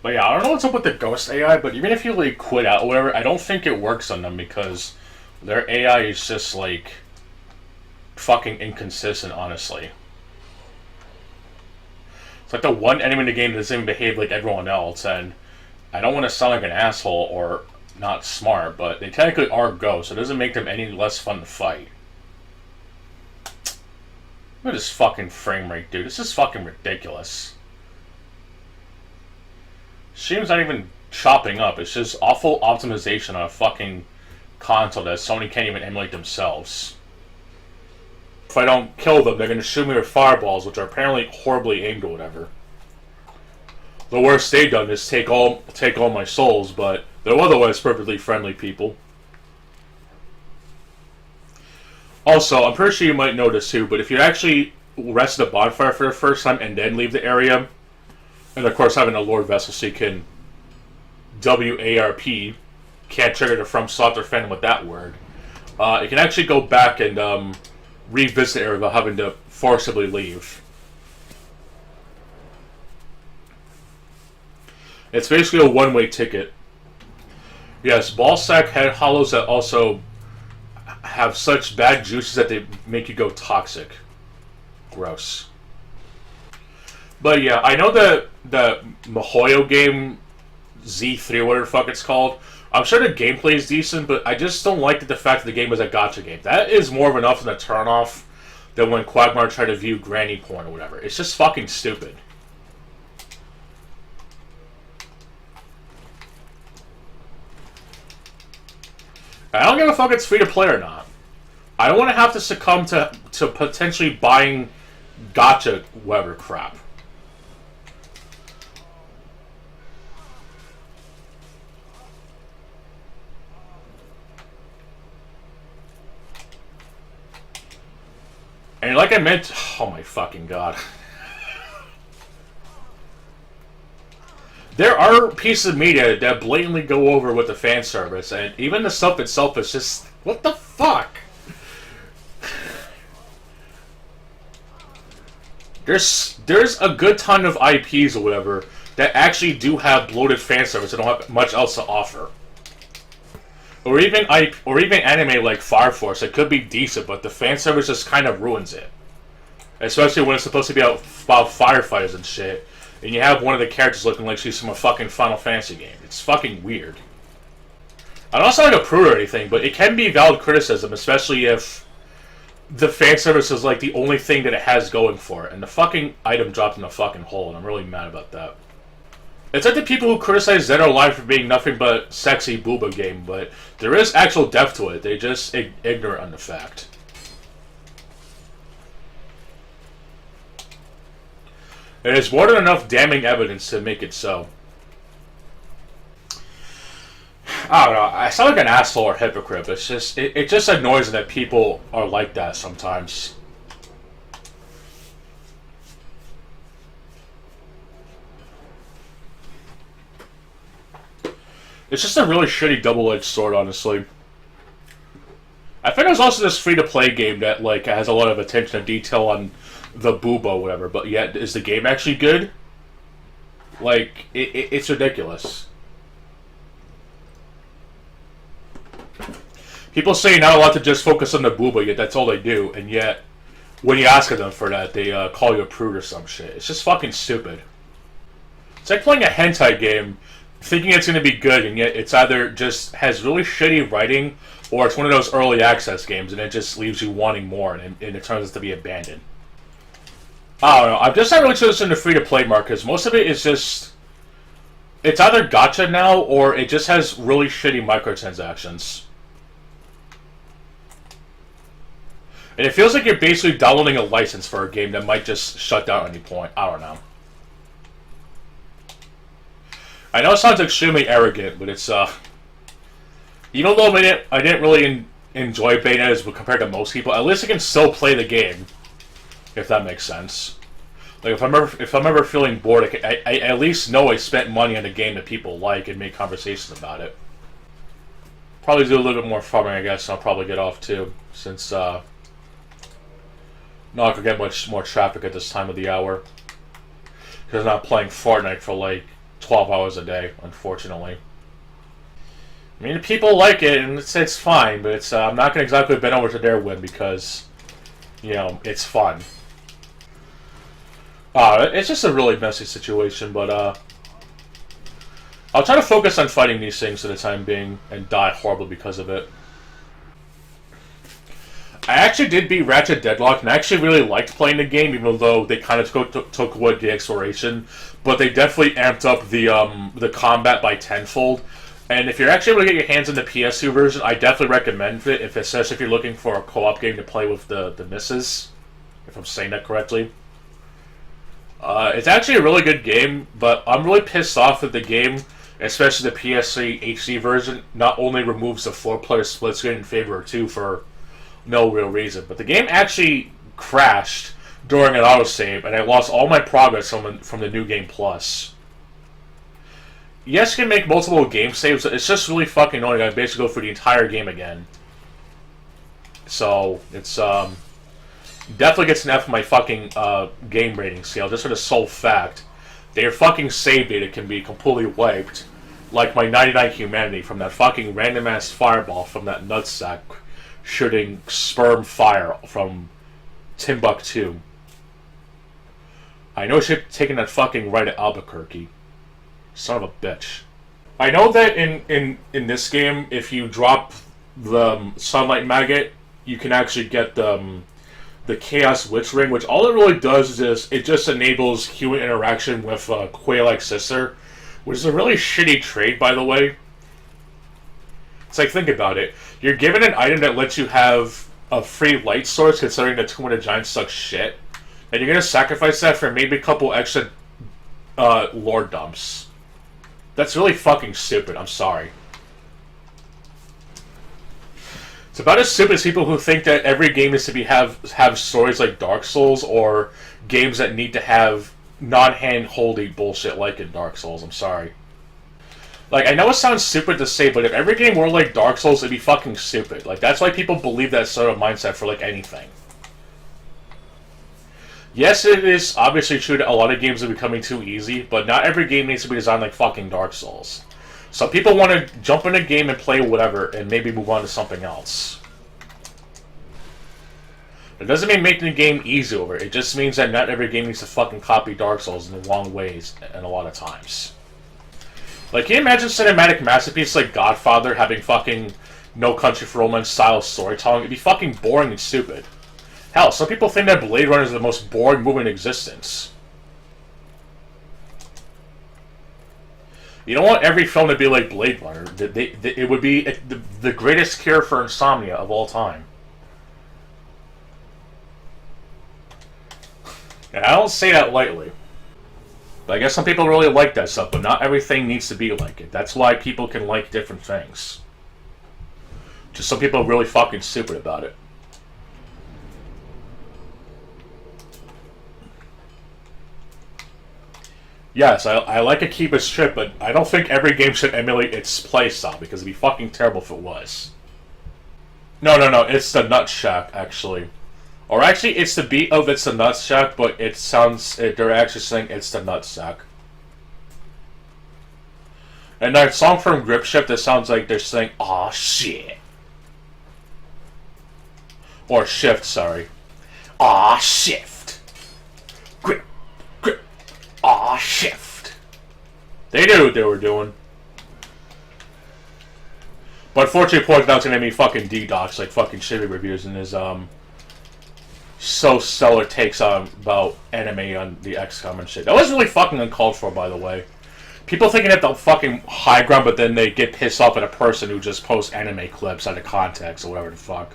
But yeah, I don't know what's up with the ghost AI, but even if you like quit out or whatever, I don't think it works on them because their AI is just like fucking inconsistent, honestly. It's like the one enemy in the game that doesn't even behave like everyone else, and I don't want to sound like an asshole or not smart, but they technically are ghosts, so it doesn't make them any less fun to fight. Look at this fucking frame rate, dude. This is fucking ridiculous. Stream's not even chopping up. It's just awful optimization on a fucking console that Sony can't even emulate themselves. If I don't kill them, they're gonna shoot me with fireballs, which are apparently horribly aimed or whatever. The worst they've done is take all my souls, but they're otherwise perfectly friendly people. Also, I'm pretty sure you might know this too, but if you actually rest at the bonfire for the first time and then leave the area, and of course having a Lord Vessel so you can WARP, can't trigger the From Software Phantom with that word, you can actually go back and revisit the area without having to forcibly leave. It's basically a one-way ticket. Yes, ballsack head hollows that also have such bad juices that they make you go toxic. Gross. But yeah, I know the MiHoYo game, Z3, whatever the fuck it's called, I'm sure the gameplay is decent, but I just don't like the fact that the game is a gacha game. That is more of enough than a turn-off than when Quagmire tried to view granny porn or whatever. It's just fucking stupid. I don't give a fuck if it's free to play or not. I don't want to have to succumb to potentially buying gacha whatever crap. And like I meant, oh my fucking god. There are pieces of media that blatantly go over with the fan service, and even the stuff itself is just, what the fuck? There's a good ton of IPs or whatever that actually do have bloated fan service and don't have much else to offer. Or even anime like Fire Force, it could be decent, but the fan service just kind of ruins it. Especially when it's supposed to be about firefighters and shit, and you have one of the characters looking like she's from a fucking Final Fantasy game. It's fucking weird. I don't sound like a prude or anything, but it can be valid criticism, especially if the fan service is like the only thing that it has going for it, and the fucking item dropped in a fucking hole, and I'm really mad about that. It's like the people who criticize Dead or Alive for being nothing but sexy booba game, but there is actual depth to it. They're just ignorant on the fact. There is more than enough damning evidence to make it so. I don't know. I sound like an asshole or hypocrite, but it's just it just annoys me that people are like that sometimes. It's just a really shitty double-edged sword, honestly. I think there's also this free-to-play game that like has a lot of attention to detail on the booba or whatever, but yet is the game actually good? Like, it's ridiculous. People say you're not allowed to just focus on the booba, yet that's all they do, and yet when you ask them for that, they call you a prude or some shit. It's just fucking stupid. It's like playing a hentai game, thinking it's going to be good, and yet it's either just has really shitty writing, or it's one of those early access games, and it just leaves you wanting more, and it turns out to be abandoned. I don't know. I'm just not really interested in the free-to-play market, because most of it is just... It's either gacha now, or it just has really shitty microtransactions. And it feels like you're basically downloading a license for a game that might just shut down at any point. I don't know. I know it sounds extremely arrogant, but it's, even though I didn't really enjoy Bayonetta compared to most people, at least I can still play the game. If that makes sense. Like, if I'm ever feeling bored, I at least know I spent money on a game that people like and make conversations about it. Probably do a little bit more farming, I guess, and I'll probably get off too, since, not gonna get much more traffic at this time of the hour. Because I'm not playing Fortnite for, like, 12 hours a day, unfortunately. I mean, people like it, and it's fine, but it's I'm not going to exactly bend over to their whim because, you know, it's fun. It's just a really messy situation, but I'll try to focus on fighting these things for the time being and die horribly because of it. I actually did beat Ratchet Deadlock, and I actually really liked playing the game, even though they kind of took away the exploration. But they definitely amped up the combat by tenfold. And if you're actually able to get your hands on the PS2 version, I definitely recommend it, especially if you're looking for a co-op game to play with the missus, if I'm saying that correctly. It's actually a really good game, but I'm really pissed off that the game, especially the PS3 HD version, not only removes the 4-player split screen in favor of 2 for no real reason, but the game actually crashed during an autosave, and I lost all my progress from the New Game Plus. Yes, you can make multiple game saves, it's just really fucking annoying. I basically go through the entire game again. So, it's, definitely gets an F on my fucking, game rating scale, just for the sole fact that your fucking save data can be completely wiped, like my 99 humanity from that fucking random-ass fireball from that nutsack shooting sperm fire from Timbuktu. I know she's taking that fucking right at Albuquerque. Son of a bitch. I know that in this game, if you drop the Sunlight Maggot, you can actually get the Chaos Witch Ring, which all it really does is it just enables human interaction with Quay-like Sister, which is a really shitty trade, by the way. It's like, think about it. You're given an item that lets you have a free light source, considering the Two-Winded Giant sucks shit, and you're gonna sacrifice that for maybe a couple extra lore dumps. That's really fucking stupid, I'm sorry. It's about as stupid as people who think that every game needs to have stories like Dark Souls, or games that need to have non-hand-holdy bullshit like in Dark Souls, I'm sorry. Like, I know it sounds stupid to say, but if every game were like Dark Souls, it'd be fucking stupid. Like, that's why people believe that sort of mindset for, like, anything. Yes, it is obviously true that a lot of games are becoming too easy, but not every game needs to be designed like fucking Dark Souls. Some people want to jump in a game and play whatever, and maybe move on to something else. It doesn't mean making the game easy over it. It just means that not every game needs to fucking copy Dark Souls in the wrong ways, and a lot of times. Like, can you imagine cinematic masterpieces like Godfather having fucking No Country for Old Men style storytelling? It'd be fucking boring and stupid. Hell, some people think that Blade Runner is the most boring movie in existence. You don't want every film to be like Blade Runner. It would be the greatest cure for insomnia of all time. And I don't say that lightly. But I guess some people really like that stuff, but not everything needs to be like it. That's why people can like different things. Just some people are really fucking stupid about it. Yes, I like Akiba's Trip, but I don't think every game should emulate its playstyle, because it'd be fucking terrible if it was. No, it's the Nut Shack, actually. Or actually, it's the beat of It's the Nut Shack, but it sounds... they're actually saying It's the Nut Sack. And that song from Grip Ship that sounds like they're saying, aw, shit. Or Shift, sorry. Aw, Shift. Grip. Aw, Shift. They knew what they were doing. But unfortunately, pointed out it's gonna be fucking D-Docs, like fucking shitty reviews in his, so stellar takes on about anime on the XCOM and shit. That was really fucking uncalled for, by the way. People thinking that the fucking high ground, but then they get pissed off at a person who just posts anime clips out of context or whatever the fuck.